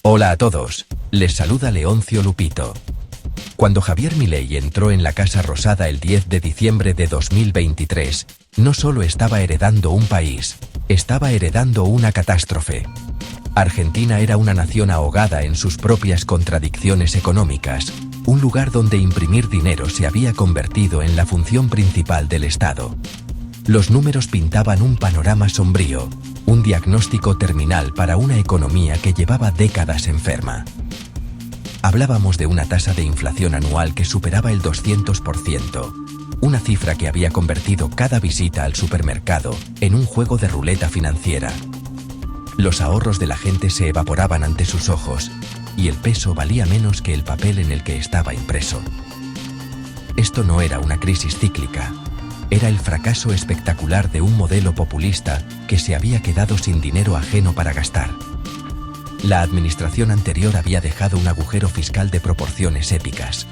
Hola a todos, les saluda Leoncio Lupito. Cuando Javier Milei entró en la Casa Rosada el 10 de diciembre de 2023, no solo estaba heredando un país, estaba heredando una catástrofe. Argentina era una nación ahogada en sus propias contradicciones económicas, un lugar donde imprimir dinero se había convertido en la función principal del Estado. Los números pintaban un panorama sombrío, un diagnóstico terminal para una economía que llevaba décadas enferma. Hablábamos de una tasa de inflación anual que superaba el 200%, una cifra que había convertido cada visita al supermercado en un juego de ruleta financiera. Los ahorros de la gente se evaporaban ante sus ojos, y el peso valía menos que el papel en el que estaba impreso. Esto no era una crisis cíclica, era el fracaso espectacular de un modelo populista que se había quedado sin dinero ajeno para gastar. La administración anterior había dejado un agujero fiscal de proporciones épicas.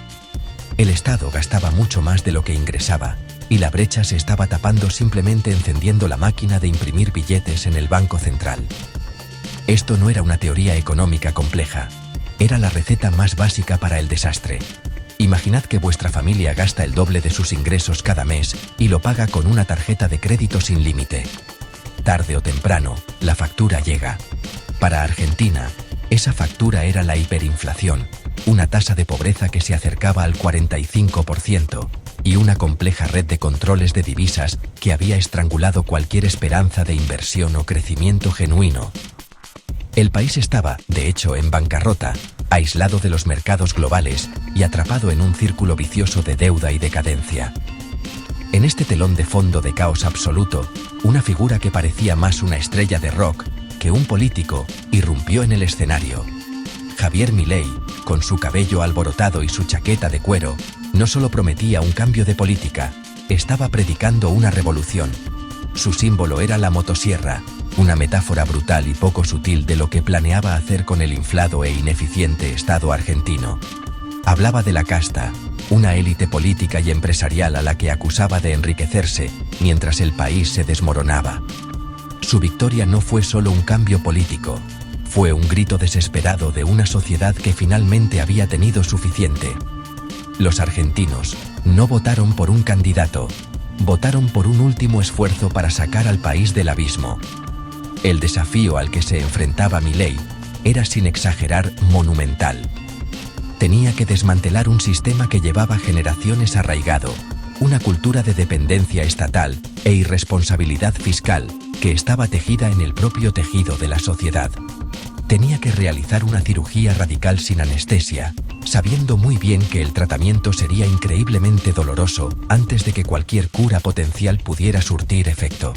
El Estado gastaba mucho más de lo que ingresaba, y la brecha se estaba tapando simplemente encendiendo la máquina de imprimir billetes en el Banco Central. Esto no era una teoría económica compleja, era la receta más básica para el desastre. Imaginad que vuestra familia gasta el doble de sus ingresos cada mes y lo paga con una tarjeta de crédito sin límite. Tarde o temprano, la factura llega. Para Argentina, esa factura era la hiperinflación, una tasa de pobreza que se acercaba al 45% y una compleja red de controles de divisas que había estrangulado cualquier esperanza de inversión o crecimiento genuino. El país estaba, de hecho, en bancarrota, aislado de los mercados globales y atrapado en un círculo vicioso de deuda y decadencia. En este telón de fondo de caos absoluto, una figura que parecía más una estrella de rock que un político irrumpió en el escenario. Javier Milei, con su cabello alborotado y su chaqueta de cuero, no solo prometía un cambio de política, estaba predicando una revolución. Su símbolo era la motosierra, una metáfora brutal y poco sutil de lo que planeaba hacer con el inflado e ineficiente Estado argentino. Hablaba de la casta, una élite política y empresarial a la que acusaba de enriquecerse mientras el país se desmoronaba. Su victoria no fue solo un cambio político, fue un grito desesperado de una sociedad que finalmente había tenido suficiente. Los argentinos no votaron por un candidato, votaron por un último esfuerzo para sacar al país del abismo. El desafío al que se enfrentaba Milei era, sin exagerar, monumental. Tenía que desmantelar un sistema que llevaba generaciones arraigado, una cultura de dependencia estatal e irresponsabilidad fiscal que estaba tejida en el propio tejido de la sociedad. Tenía que realizar una cirugía radical sin anestesia, sabiendo muy bien que el tratamiento sería increíblemente doloroso antes de que cualquier cura potencial pudiera surtir efecto.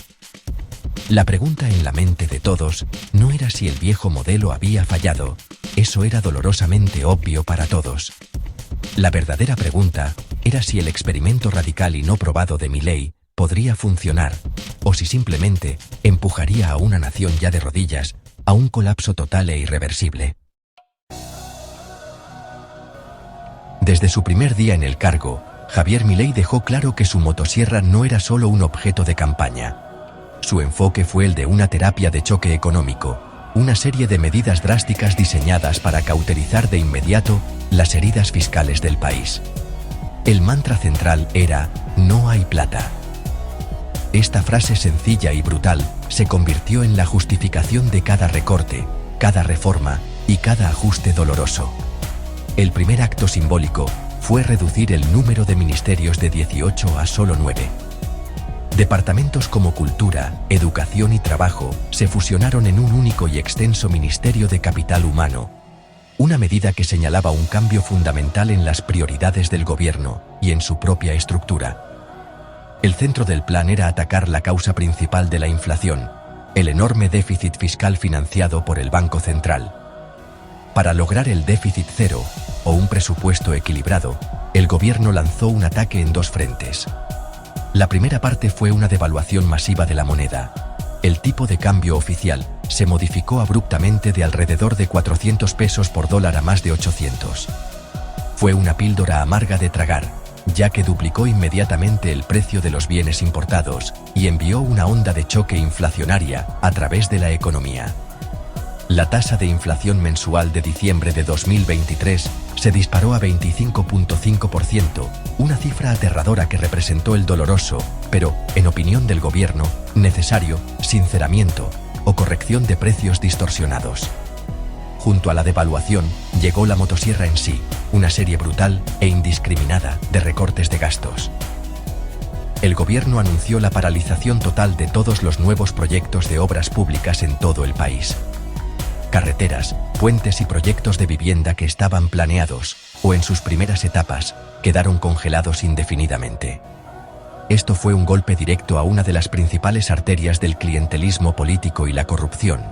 La pregunta en la mente de todos no era si el viejo modelo había fallado, eso era dolorosamente obvio para todos. La verdadera pregunta era si el experimento radical y no probado de Milei podría funcionar, o si simplemente empujaría a una nación ya de rodillas a un colapso total e irreversible. Desde su primer día en el cargo, Javier Milei dejó claro que su motosierra no era solo un objeto de campaña. Su enfoque fue el de una terapia de choque económico, una serie de medidas drásticas diseñadas para cauterizar de inmediato las heridas fiscales del país. El mantra central era «no hay plata». Esta frase sencilla y brutal se convirtió en la justificación de cada recorte, cada reforma y cada ajuste doloroso. El primer acto simbólico fue reducir el número de ministerios de 18 a solo 9. Departamentos como Cultura, Educación y Trabajo se fusionaron en un único y extenso Ministerio de Capital Humano, una medida que señalaba un cambio fundamental en las prioridades del gobierno y en su propia estructura. El centro del plan era atacar la causa principal de la inflación, el enorme déficit fiscal financiado por el Banco Central. Para lograr el déficit cero, o un presupuesto equilibrado, el gobierno lanzó un ataque en dos frentes. La primera parte fue una devaluación masiva de la moneda. El tipo de cambio oficial se modificó abruptamente de alrededor de 400 pesos por dólar a más de 800. Fue una píldora amarga de tragar, ya que duplicó inmediatamente el precio de los bienes importados y envió una onda de choque inflacionaria a través de la economía. La tasa de inflación mensual de diciembre de 2023 se disparó a 25.5%, una cifra aterradora que representó el doloroso, pero, en opinión del gobierno, necesario sinceramiento o corrección de precios distorsionados. Junto a la devaluación, llegó la motosierra en sí, una serie brutal e indiscriminada de recortes de gastos. El gobierno anunció la paralización total de todos los nuevos proyectos de obras públicas en todo el país. Carreteras, puentes y proyectos de vivienda que estaban planeados, o en sus primeras etapas, quedaron congelados indefinidamente. Esto fue un golpe directo a una de las principales arterias del clientelismo político y la corrupción,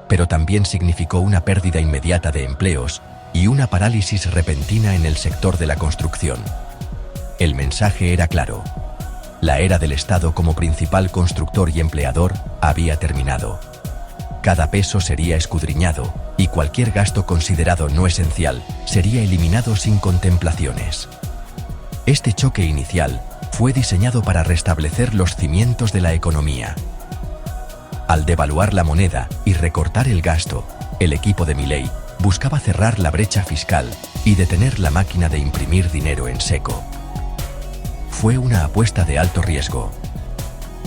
pero también significó una pérdida inmediata de empleos y una parálisis repentina en el sector de la construcción. El mensaje era claro. La era del Estado como principal constructor y empleador había terminado. Cada peso sería escudriñado, y cualquier gasto considerado no esencial sería eliminado sin contemplaciones. Este choque inicial fue diseñado para restablecer los cimientos de la economía. Al devaluar la moneda y recortar el gasto, el equipo de Milei buscaba cerrar la brecha fiscal y detener la máquina de imprimir dinero en seco. Fue una apuesta de alto riesgo.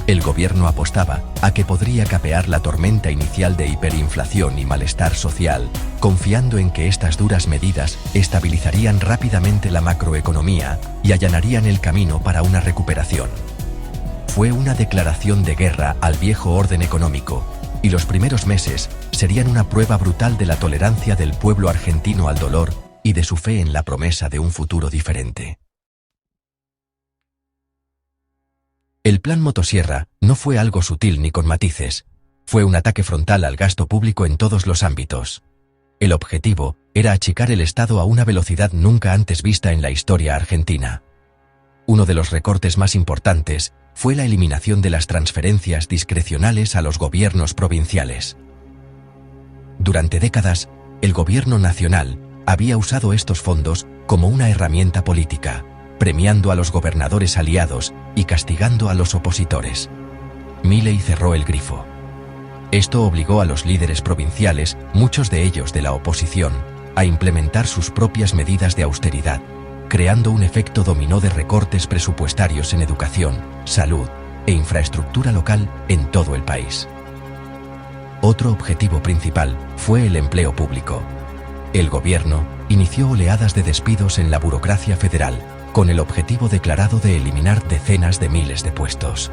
El gobierno apostaba a que podría capear la tormenta inicial de hiperinflación y malestar social, confiando en que estas duras medidas estabilizarían rápidamente la macroeconomía y allanarían el camino para una recuperación. Fue una declaración de guerra al viejo orden económico, y los primeros meses serían una prueba brutal de la tolerancia del pueblo argentino al dolor y de su fe en la promesa de un futuro diferente. El plan motosierra no fue algo sutil ni con matices, fue un ataque frontal al gasto público en todos los ámbitos. El objetivo era achicar el Estado a una velocidad nunca antes vista en la historia argentina. Uno de los recortes más importantes fue la eliminación de las transferencias discrecionales a los gobiernos provinciales. Durante décadas, el gobierno nacional había usado estos fondos como una herramienta política, premiando a los gobernadores aliados y castigando a los opositores. Milei cerró el grifo. Esto obligó a los líderes provinciales, muchos de ellos de la oposición, a implementar sus propias medidas de austeridad, creando un efecto dominó de recortes presupuestarios en educación, salud e infraestructura local en todo el país. Otro objetivo principal fue el empleo público. El gobierno inició oleadas de despidos en la burocracia federal, con el objetivo declarado de eliminar decenas de miles de puestos.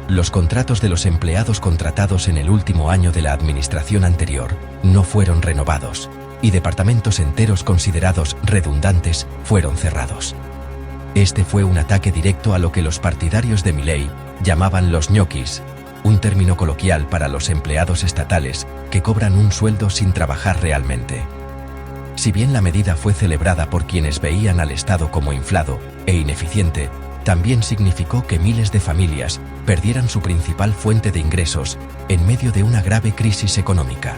Los contratos de los empleados contratados en el último año de la administración anterior no fueron renovados, y departamentos enteros considerados redundantes fueron cerrados. Este fue un ataque directo a lo que los partidarios de Milei llamaban los ñoquis, un término coloquial para los empleados estatales que cobran un sueldo sin trabajar realmente. Si bien la medida fue celebrada por quienes veían al Estado como inflado e ineficiente, también significó que miles de familias perdieran su principal fuente de ingresos en medio de una grave crisis económica.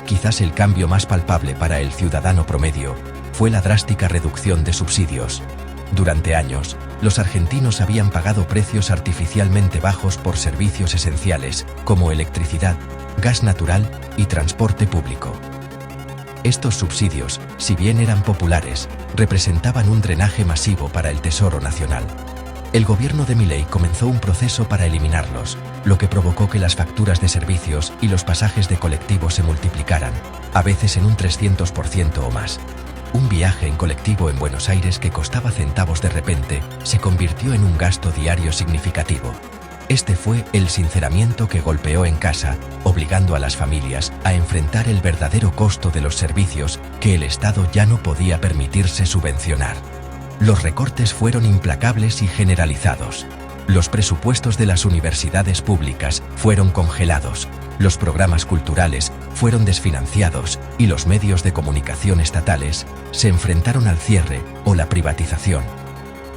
Quizás el cambio más palpable para el ciudadano promedio fue la drástica reducción de subsidios. Durante años, los argentinos habían pagado precios artificialmente bajos por servicios esenciales como electricidad, gas natural y transporte público. Estos subsidios, si bien eran populares, representaban un drenaje masivo para el Tesoro Nacional. El gobierno de Milei comenzó un proceso para eliminarlos, lo que provocó que las facturas de servicios y los pasajes de colectivo se multiplicaran, a veces en un 300% o más. Un viaje en colectivo en Buenos Aires que costaba centavos de repente se convirtió en un gasto diario significativo. Este fue el sinceramiento que golpeó en casa, obligando a las familias a enfrentar el verdadero costo de los servicios que el Estado ya no podía permitirse subvencionar. Los recortes fueron implacables y generalizados. Los presupuestos de las universidades públicas fueron congelados, los programas culturales fueron desfinanciados y los medios de comunicación estatales se enfrentaron al cierre o la privatización.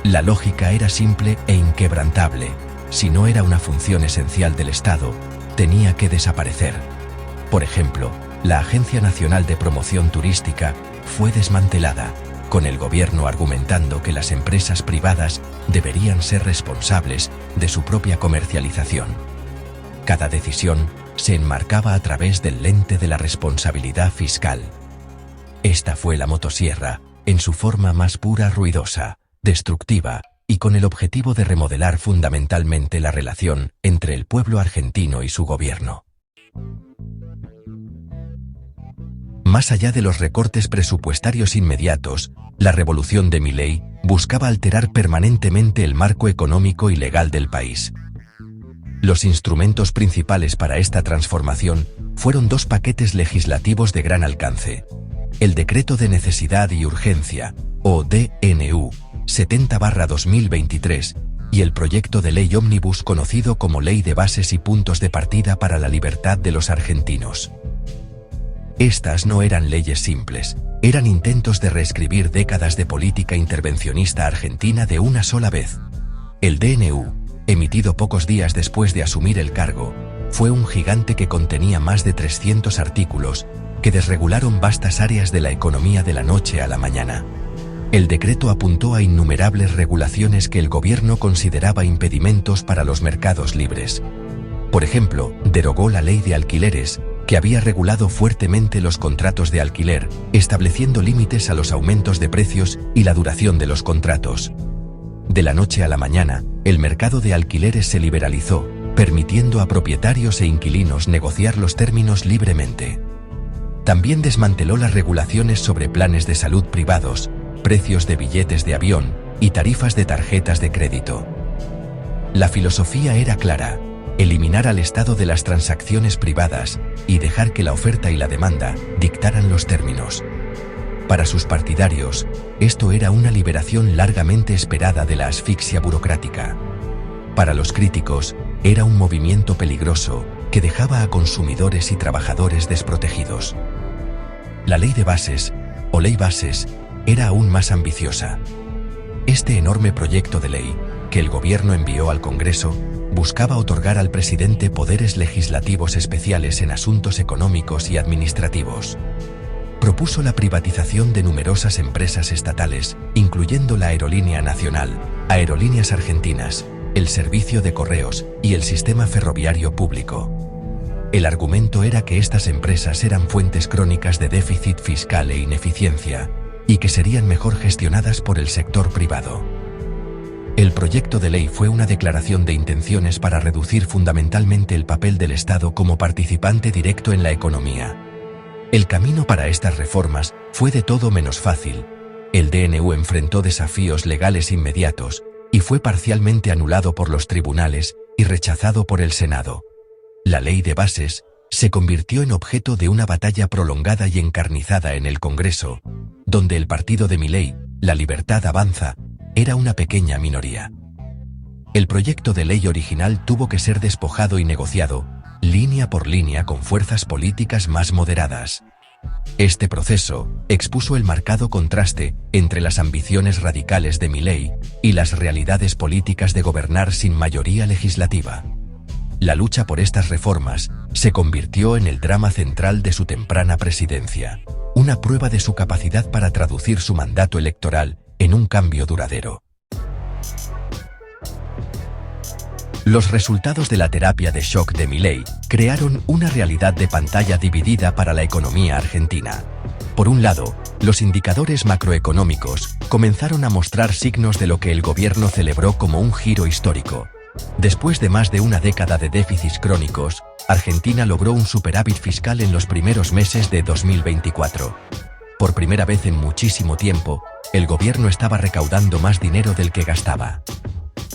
La lógica era simple e inquebrantable. Si no era una función esencial del Estado, tenía que desaparecer. Por ejemplo, la Agencia Nacional de Promoción Turística fue desmantelada, con el gobierno argumentando que las empresas privadas deberían ser responsables de su propia comercialización. Cada decisión se enmarcaba a través del lente de la responsabilidad fiscal. Esta fue la motosierra, en su forma más pura, ruidosa, destructiva, y con el objetivo de remodelar fundamentalmente la relación entre el pueblo argentino y su gobierno. Más allá de los recortes presupuestarios inmediatos, la revolución de Milei buscaba alterar permanentemente el marco económico y legal del país. Los instrumentos principales para esta transformación fueron dos paquetes legislativos de gran alcance: el Decreto de Necesidad y Urgencia, o DNU, 70/2023, y el proyecto de ley ómnibus conocido como Ley de Bases y Puntos de Partida para la Libertad de los Argentinos. Estas no eran leyes simples, eran intentos de reescribir décadas de política intervencionista argentina de una sola vez. El DNU, emitido pocos días después de asumir el cargo, fue un gigante que contenía más de 300 artículos que desregularon vastas áreas de la economía de la noche a la mañana. El decreto apuntó a innumerables regulaciones que el gobierno consideraba impedimentos para los mercados libres. Por ejemplo, derogó la ley de alquileres, que había regulado fuertemente los contratos de alquiler, estableciendo límites a los aumentos de precios y la duración de los contratos. De la noche a la mañana, el mercado de alquileres se liberalizó, permitiendo a propietarios e inquilinos negociar los términos libremente. También desmanteló las regulaciones sobre planes de salud privados, precios de billetes de avión y tarifas de tarjetas de crédito. La filosofía era clara: eliminar al Estado de las transacciones privadas y dejar que la oferta y la demanda dictaran los términos. Para sus partidarios, esto era una liberación largamente esperada de la asfixia burocrática. Para los críticos, era un movimiento peligroso que dejaba a consumidores y trabajadores desprotegidos. La Ley de Bases, o Ley Bases, era aún más ambiciosa. Este enorme proyecto de ley, que el gobierno envió al Congreso, buscaba otorgar al presidente poderes legislativos especiales en asuntos económicos y administrativos. Propuso la privatización de numerosas empresas estatales, incluyendo la Aerolínea Nacional, Aerolíneas Argentinas, el Servicio de Correos y el Sistema Ferroviario Público. El argumento era que estas empresas eran fuentes crónicas de déficit fiscal e ineficiencia, y que serían mejor gestionadas por el sector privado. El proyecto de ley fue una declaración de intenciones para reducir fundamentalmente el papel del Estado como participante directo en la economía. El camino para estas reformas fue de todo menos fácil. El DNU enfrentó desafíos legales inmediatos y fue parcialmente anulado por los tribunales y rechazado por el Senado. La Ley de Bases se convirtió en objeto de una batalla prolongada y encarnizada en el Congreso, donde el partido de Milei, La Libertad Avanza, era una pequeña minoría. El proyecto de ley original tuvo que ser despojado y negociado, línea por línea, con fuerzas políticas más moderadas. Este proceso expuso el marcado contraste entre las ambiciones radicales de Milei y las realidades políticas de gobernar sin mayoría legislativa. La lucha por estas reformas se convirtió en el drama central de su temprana presidencia, una prueba de su capacidad para traducir su mandato electoral en un cambio duradero. Los resultados de la terapia de shock de Milei crearon una realidad de pantalla dividida para la economía argentina. Por un lado, los indicadores macroeconómicos comenzaron a mostrar signos de lo que el gobierno celebró como un giro histórico. Después de más de una década de déficits crónicos, Argentina logró un superávit fiscal en los primeros meses de 2024. Por primera vez en muchísimo tiempo, el gobierno estaba recaudando más dinero del que gastaba.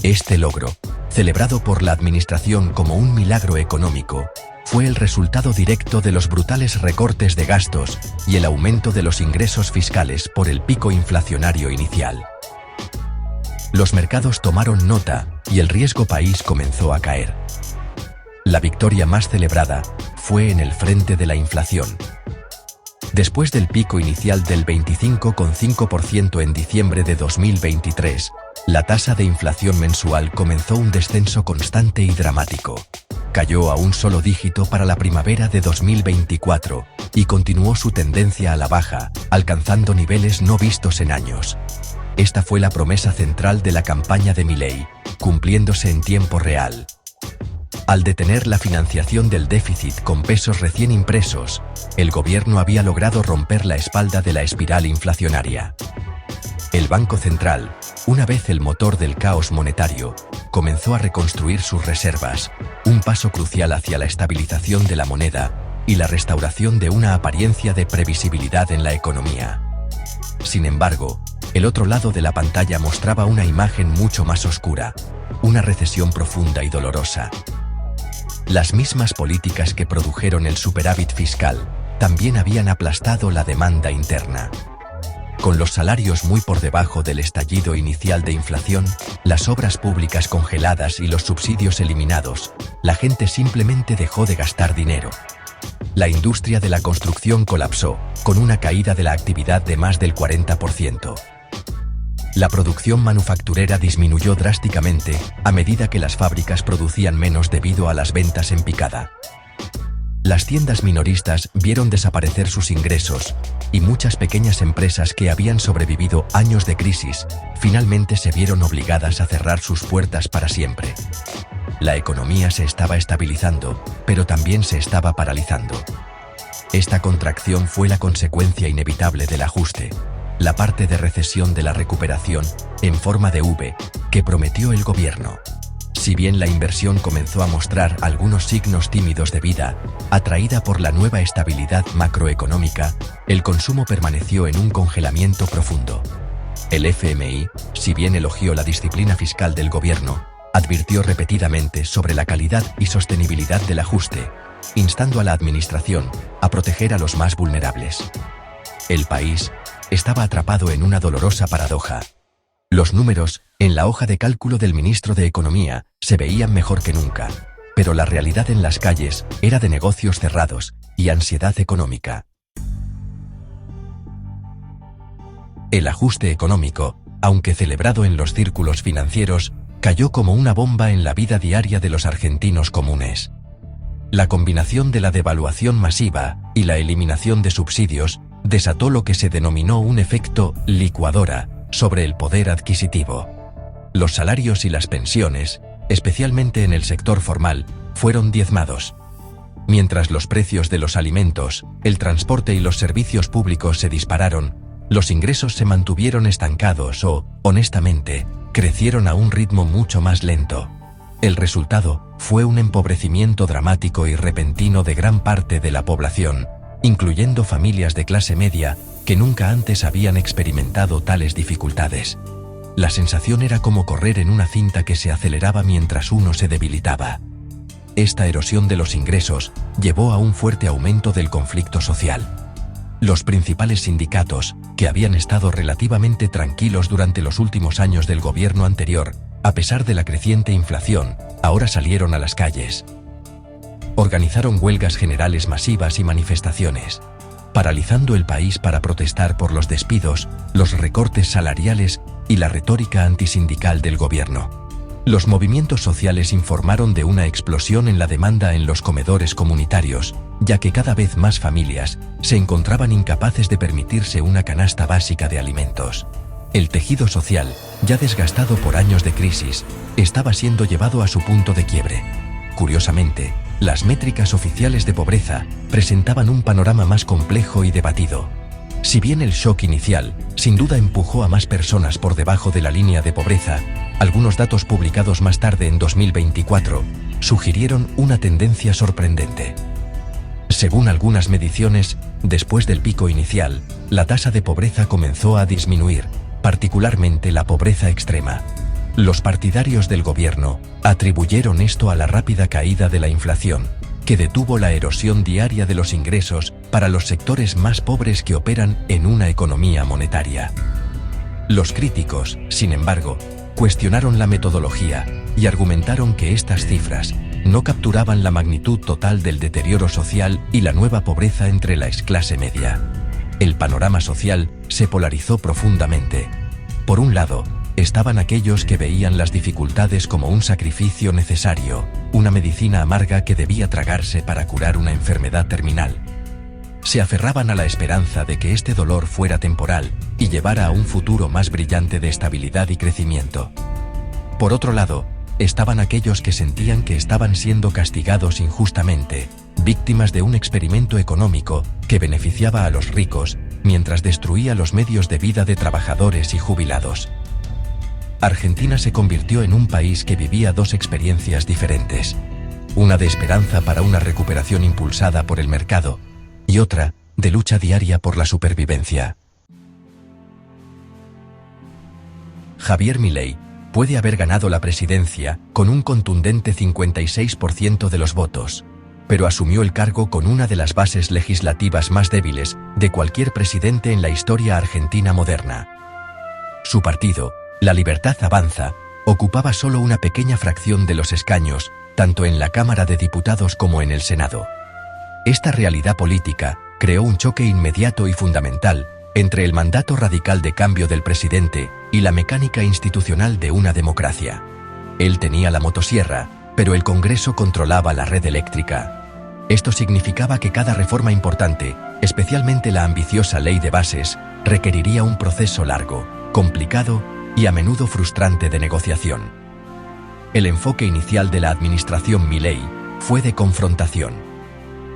Este logro, celebrado por la administración como un milagro económico, fue el resultado directo de los brutales recortes de gastos y el aumento de los ingresos fiscales por el pico inflacionario inicial. Los mercados tomaron nota y el riesgo país comenzó a caer. La victoria más celebrada fue en el frente de la inflación. Después del pico inicial del 25,5% en diciembre de 2023, la tasa de inflación mensual comenzó un descenso constante y dramático. Cayó a un solo dígito para la primavera de 2024 y continuó su tendencia a la baja, alcanzando niveles no vistos en años. Esta fue la promesa central de la campaña de Milei, cumpliéndose en tiempo real. Al detener la financiación del déficit con pesos recién impresos, el gobierno había logrado romper la espalda de la espiral inflacionaria. El Banco Central, una vez el motor del caos monetario, comenzó a reconstruir sus reservas, un paso crucial hacia la estabilización de la moneda y la restauración de una apariencia de previsibilidad en la economía. Sin embargo, el otro lado de la pantalla mostraba una imagen mucho más oscura, una recesión profunda y dolorosa. Las mismas políticas que produjeron el superávit fiscal también habían aplastado la demanda interna. Con los salarios muy por debajo del estallido inicial de inflación, las obras públicas congeladas y los subsidios eliminados, la gente simplemente dejó de gastar dinero. La industria de la construcción colapsó, con una caída de la actividad de más del 40%. La producción manufacturera disminuyó drásticamente a medida que las fábricas producían menos debido a las ventas en picada. Las tiendas minoristas vieron desaparecer sus ingresos y muchas pequeñas empresas que habían sobrevivido años de crisis finalmente se vieron obligadas a cerrar sus puertas para siempre. La economía se estaba estabilizando, pero también se estaba paralizando. Esta contracción fue la consecuencia inevitable del ajuste, la parte de recesión de la recuperación, en forma de V, que prometió el gobierno. Si bien la inversión comenzó a mostrar algunos signos tímidos de vida, atraída por la nueva estabilidad macroeconómica, el consumo permaneció en un congelamiento profundo. El FMI, si bien elogió la disciplina fiscal del gobierno, advirtió repetidamente sobre la calidad y sostenibilidad del ajuste, instando a la administración a proteger a los más vulnerables. El país estaba atrapado en una dolorosa paradoja. Los números, en la hoja de cálculo del ministro de Economía, se veían mejor que nunca, pero la realidad en las calles era de negocios cerrados y ansiedad económica. El ajuste económico, aunque celebrado en los círculos financieros, cayó como una bomba en la vida diaria de los argentinos comunes. La combinación de la devaluación masiva y la eliminación de subsidios desató lo que se denominó un efecto licuadora sobre el poder adquisitivo. Los salarios y las pensiones, especialmente en el sector formal, fueron diezmados. Mientras los precios de los alimentos, el transporte y los servicios públicos se dispararon, los ingresos se mantuvieron estancados o, honestamente, crecieron a un ritmo mucho más lento. El resultado fue un empobrecimiento dramático y repentino de gran parte de la población, incluyendo familias de clase media que nunca antes habían experimentado tales dificultades. La sensación era como correr en una cinta que se aceleraba mientras uno se debilitaba. Esta erosión de los ingresos llevó a un fuerte aumento del conflicto social. Los principales sindicatos, que habían estado relativamente tranquilos durante los últimos años del gobierno anterior, a pesar de la creciente inflación, ahora salieron a las calles. Organizaron huelgas generales masivas y manifestaciones, paralizando el país para protestar por los despidos, los recortes salariales y la retórica antisindical del gobierno. Los movimientos sociales informaron de una explosión en la demanda en los comedores comunitarios, ya que cada vez más familias se encontraban incapaces de permitirse una canasta básica de alimentos. El tejido social, ya desgastado por años de crisis, estaba siendo llevado a su punto de quiebre. Curiosamente, las métricas oficiales de pobreza presentaban un panorama más complejo y debatido. Si bien el shock inicial, sin duda empujó a más personas por debajo de la línea de pobreza, algunos datos publicados más tarde en 2024 sugirieron una tendencia sorprendente. Según algunas mediciones, después del pico inicial, la tasa de pobreza comenzó a disminuir, particularmente la pobreza extrema. Los partidarios del gobierno atribuyeron esto a la rápida caída de la inflación, que detuvo la erosión diaria de los ingresos para los sectores más pobres que operan en una economía monetaria. Los críticos, sin embargo, cuestionaron la metodología y argumentaron que estas cifras no capturaban la magnitud total del deterioro social y la nueva pobreza entre la clase media. El panorama social se polarizó profundamente. Por un lado, estaban aquellos que veían las dificultades como un sacrificio necesario, una medicina amarga que debía tragarse para curar una enfermedad terminal. Se aferraban a la esperanza de que este dolor fuera temporal y llevara a un futuro más brillante de estabilidad y crecimiento. Por otro lado, estaban aquellos que sentían que estaban siendo castigados injustamente, víctimas de un experimento económico que beneficiaba a los ricos mientras destruía los medios de vida de trabajadores y jubilados. Argentina se convirtió en un país que vivía dos experiencias diferentes. Una de esperanza para una recuperación impulsada por el mercado, y otra de lucha diaria por la supervivencia. Javier Milei puede haber ganado la presidencia con un contundente 56% de los votos, pero asumió el cargo con una de las bases legislativas más débiles de cualquier presidente en la historia argentina moderna. Su partido, La Libertad Avanza, ocupaba solo una pequeña fracción de los escaños, tanto en la Cámara de Diputados como en el Senado. Esta realidad política creó un choque inmediato y fundamental entre el mandato radical de cambio del presidente y la mecánica institucional de una democracia. Él tenía la motosierra, pero el Congreso controlaba la red eléctrica. Esto significaba que cada reforma importante, especialmente la ambiciosa Ley de Bases, requeriría un proceso largo, complicado y a menudo frustrante de negociación. El enfoque inicial de la administración Milei fue de confrontación.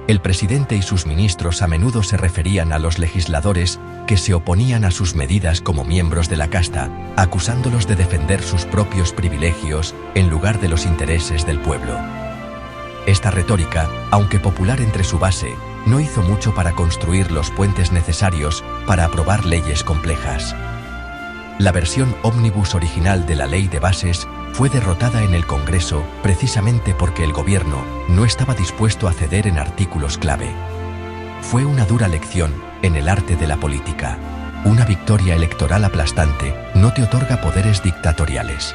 El presidente y sus ministros a menudo se referían a los legisladores que se oponían a sus medidas como miembros de la casta, acusándolos de defender sus propios privilegios en lugar de los intereses del pueblo. Esta retórica, aunque popular entre su base, no hizo mucho para construir los puentes necesarios para aprobar leyes complejas. La versión ómnibus original de la Ley de Bases fue derrotada en el Congreso precisamente porque el gobierno no estaba dispuesto a ceder en artículos clave. Fue una dura lección en el arte de la política. Una victoria electoral aplastante no te otorga poderes dictatoriales.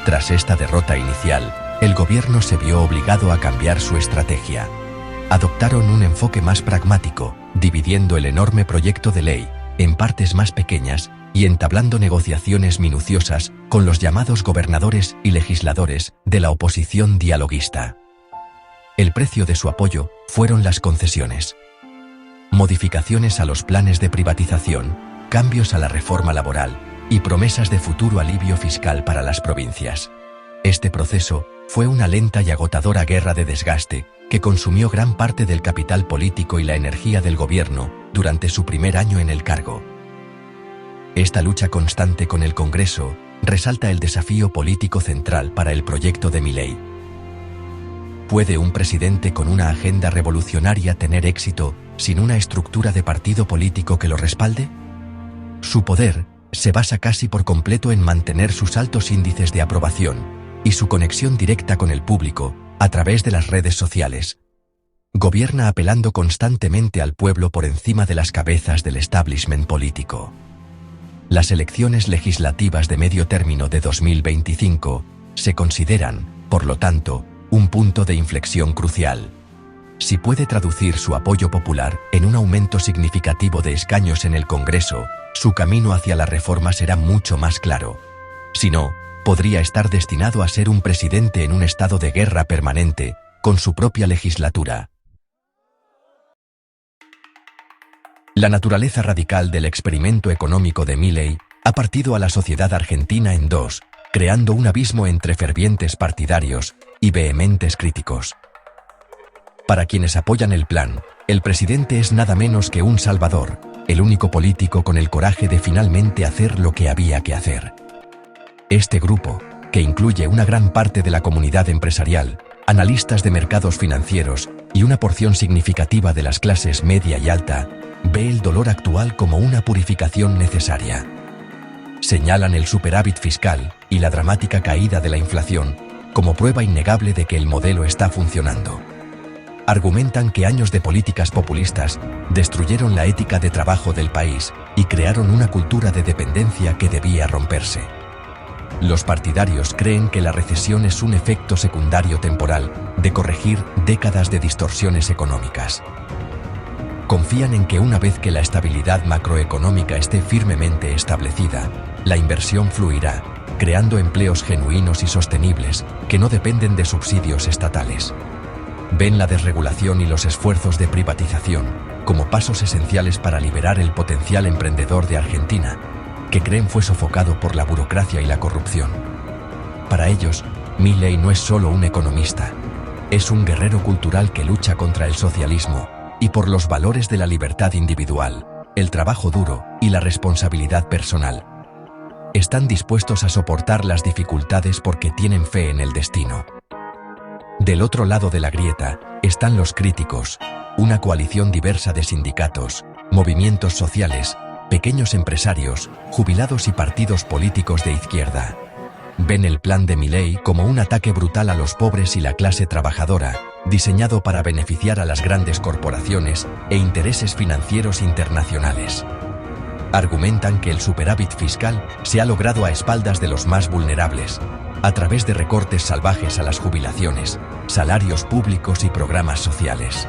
Tras esta derrota inicial, el gobierno se vio obligado a cambiar su estrategia. Adoptaron un enfoque más pragmático, dividiendo el enorme proyecto de ley en partes más pequeñas y entablando negociaciones minuciosas con los llamados gobernadores y legisladores de la oposición dialoguista. El precio de su apoyo fueron las concesiones. Modificaciones a los planes de privatización, cambios a la reforma laboral y promesas de futuro alivio fiscal para las provincias. Este proceso fue una lenta y agotadora guerra de desgaste que consumió gran parte del capital político y la energía del gobierno durante su primer año en el cargo. Esta lucha constante con el Congreso resalta el desafío político central para el proyecto de Milei. ¿Puede un presidente con una agenda revolucionaria tener éxito sin una estructura de partido político que lo respalde? Su poder se basa casi por completo en mantener sus altos índices de aprobación y su conexión directa con el público a través de las redes sociales. Gobierna apelando constantemente al pueblo por encima de las cabezas del establishment político. Las elecciones legislativas de medio término de 2025 se consideran, por lo tanto, un punto de inflexión crucial. Si puede traducir su apoyo popular en un aumento significativo de escaños en el Congreso, su camino hacia la reforma será mucho más claro. Si no, podría estar destinado a ser un presidente en un estado de guerra permanente, con su propia legislatura. La naturaleza radical del experimento económico de Milei ha partido a la sociedad argentina en dos, creando un abismo entre fervientes partidarios y vehementes críticos. Para quienes apoyan el plan, el presidente es nada menos que un salvador, el único político con el coraje de finalmente hacer lo que había que hacer. Este grupo, que incluye una gran parte de la comunidad empresarial, analistas de mercados financieros y una porción significativa de las clases media y alta, ve el dolor actual como una purificación necesaria. Señalan el superávit fiscal y la dramática caída de la inflación como prueba innegable de que el modelo está funcionando. Argumentan que años de políticas populistas destruyeron la ética de trabajo del país y crearon una cultura de dependencia que debía romperse. Los partidarios creen que la recesión es un efecto secundario temporal de corregir décadas de distorsiones económicas. Confían en que una vez que la estabilidad macroeconómica esté firmemente establecida, la inversión fluirá, creando empleos genuinos y sostenibles que no dependen de subsidios estatales. Ven la desregulación y los esfuerzos de privatización como pasos esenciales para liberar el potencial emprendedor de Argentina, que creen fue sofocado por la burocracia y la corrupción. Para ellos, Milei no es solo un economista. Es un guerrero cultural que lucha contra el socialismo y por los valores de la libertad individual, el trabajo duro y la responsabilidad personal. Están dispuestos a soportar las dificultades porque tienen fe en el destino. Del otro lado de la grieta están los críticos, una coalición diversa de sindicatos, movimientos sociales, pequeños empresarios, jubilados y partidos políticos de izquierda. Ven el plan de Milei como un ataque brutal a los pobres y la clase trabajadora, diseñado para beneficiar a las grandes corporaciones e intereses financieros internacionales. Argumentan que el superávit fiscal se ha logrado a espaldas de los más vulnerables, a través de recortes salvajes a las jubilaciones, salarios públicos y programas sociales.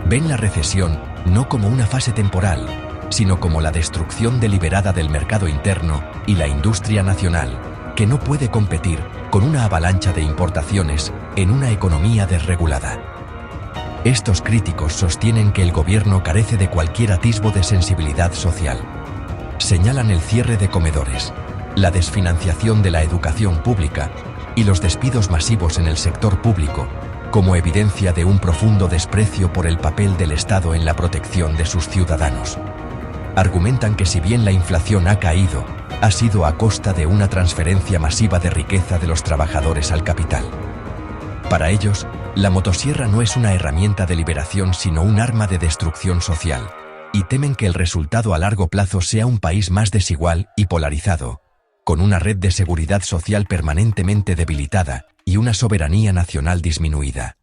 Ven la recesión no como una fase temporal, sino como la destrucción deliberada del mercado interno y la industria nacional, que no puede competir con una avalancha de importaciones en una economía desregulada. Estos críticos sostienen que el gobierno carece de cualquier atisbo de sensibilidad social. Señalan el cierre de comedores, la desfinanciación de la educación pública y los despidos masivos en el sector público como evidencia de un profundo desprecio por el papel del Estado en la protección de sus ciudadanos. Argumentan que si bien la inflación ha caído, ha sido a costa de una transferencia masiva de riqueza de los trabajadores al capital. Para ellos, la motosierra no es una herramienta de liberación sino un arma de destrucción social, y temen que el resultado a largo plazo sea un país más desigual y polarizado, con una red de seguridad social permanentemente debilitada y una soberanía nacional disminuida.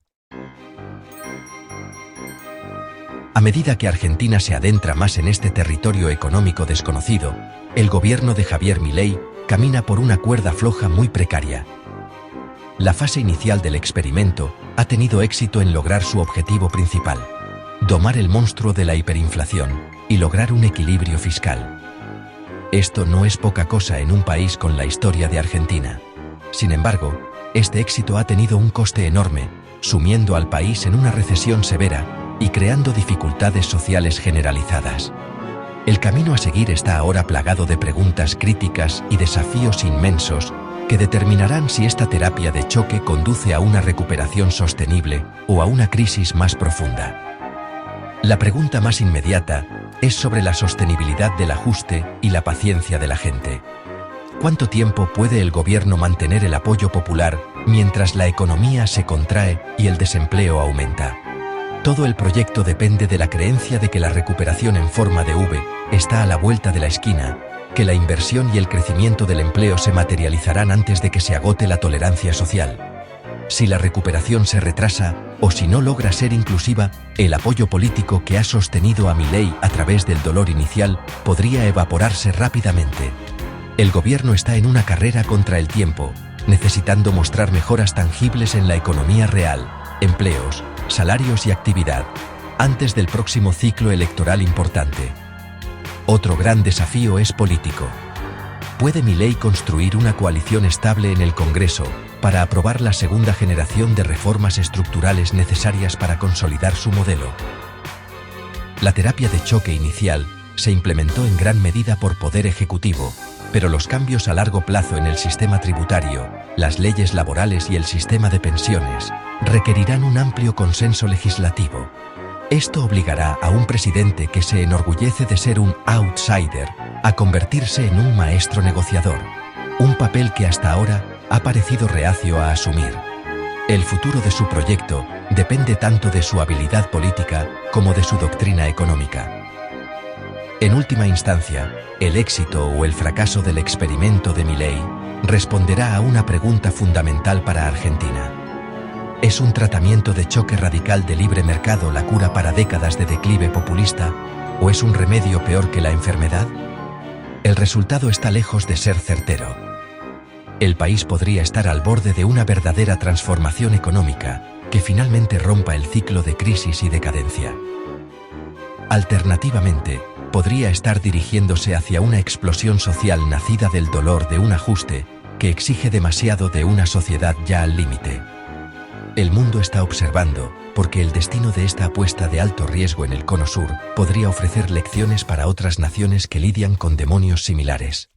A medida que Argentina se adentra más en este territorio económico desconocido, el gobierno de Javier Milei camina por una cuerda floja muy precaria. La fase inicial del experimento ha tenido éxito en lograr su objetivo principal: domar el monstruo de la hiperinflación y lograr un equilibrio fiscal. Esto no es poca cosa en un país con la historia de Argentina. Sin embargo, este éxito ha tenido un coste enorme, sumiendo al país en una recesión severa y creando dificultades sociales generalizadas. El camino a seguir está ahora plagado de preguntas críticas y desafíos inmensos que determinarán si esta terapia de choque conduce a una recuperación sostenible o a una crisis más profunda. La pregunta más inmediata es sobre la sostenibilidad del ajuste y la paciencia de la gente. ¿Cuánto tiempo puede el gobierno mantener el apoyo popular mientras la economía se contrae y el desempleo aumenta? Todo el proyecto depende de la creencia de que la recuperación en forma de V está a la vuelta de la esquina, que la inversión y el crecimiento del empleo se materializarán antes de que se agote la tolerancia social. Si la recuperación se retrasa o si no logra ser inclusiva, el apoyo político que ha sostenido a Milei a través del dolor inicial podría evaporarse rápidamente. El gobierno está en una carrera contra el tiempo, necesitando mostrar mejoras tangibles en la economía real, empleos, salarios y actividad, antes del próximo ciclo electoral importante. Otro gran desafío es político. ¿Puede Milei construir una coalición estable en el Congreso para aprobar la segunda generación de reformas estructurales necesarias para consolidar su modelo? La terapia de choque inicial se implementó en gran medida por poder ejecutivo, pero los cambios a largo plazo en el sistema tributario, las leyes laborales y el sistema de pensiones requerirán un amplio consenso legislativo. Esto obligará a un presidente que se enorgullece de ser un outsider a convertirse en un maestro negociador, un papel que hasta ahora ha parecido reacio a asumir. El futuro de su proyecto depende tanto de su habilidad política como de su doctrina económica. En última instancia, el éxito o el fracaso del experimento de Milei responderá a una pregunta fundamental para Argentina. ¿Es un tratamiento de choque radical de libre mercado la cura para décadas de declive populista, o es un remedio peor que la enfermedad? El resultado está lejos de ser certero. El país podría estar al borde de una verdadera transformación económica que finalmente rompa el ciclo de crisis y decadencia. Alternativamente, podría estar dirigiéndose hacia una explosión social nacida del dolor de un ajuste que exige demasiado de una sociedad ya al límite. El mundo está observando, porque el destino de esta apuesta de alto riesgo en el Cono Sur podría ofrecer lecciones para otras naciones que lidian con demonios similares.